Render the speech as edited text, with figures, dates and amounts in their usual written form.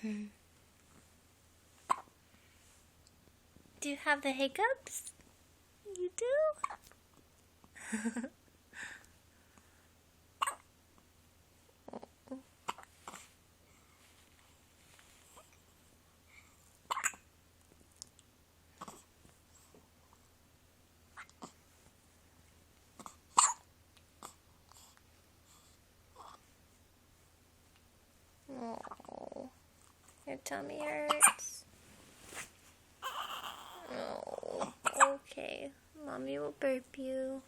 Do you have the hiccups? You do? Oh, your tummy hurts. Oh, okay. Mommy will burp you.